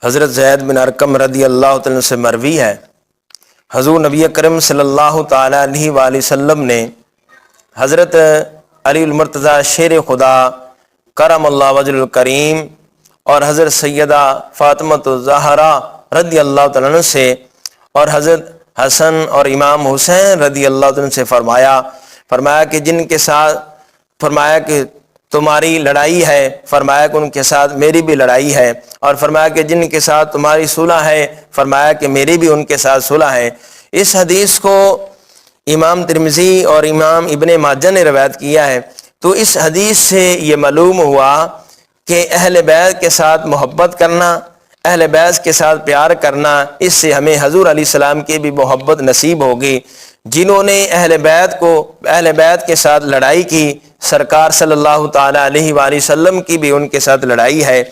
حضرت زید بن ارقم رضی اللہ تعالیٰ سے مروی ہے، حضور نبی اکرم صلی اللہ تعالیٰ علیہ وآلہ وسلم نے حضرت علی المرتضیٰ شیر خدا کرم اللہ وجہ الکریم اور حضرت سیدہ فاطمہ الزہرا رضی اللہ تعالیٰ عنہ سے اور حضرت حسن اور امام حسین رضی اللہ تعالیٰ عنہ سے فرمایا کہ جن کے ساتھ فرمایا کہ تمہاری لڑائی ہے، فرمایا کہ ان کے ساتھ میری بھی لڑائی ہے، اور فرمایا کہ جن کے ساتھ تمہاری صلح ہے، فرمایا کہ میری بھی ان کے ساتھ صلح ہے۔ اس حدیث کو امام ترمذی اور امام ابن ماجہ نے روایت کیا ہے۔ تو اس حدیث سے یہ معلوم ہوا کہ اہل بیت کے ساتھ محبت کرنا، اہل بیت کے ساتھ پیار کرنا، اس سے ہمیں حضور علیہ السلام کی بھی محبت نصیب ہوگی۔ جنہوں نے اہل بیت کے ساتھ لڑائی کی، سرکار صلی اللہ تعالیٰ علیہ وآلہ وسلم کی بھی ان کے ساتھ لڑائی ہے۔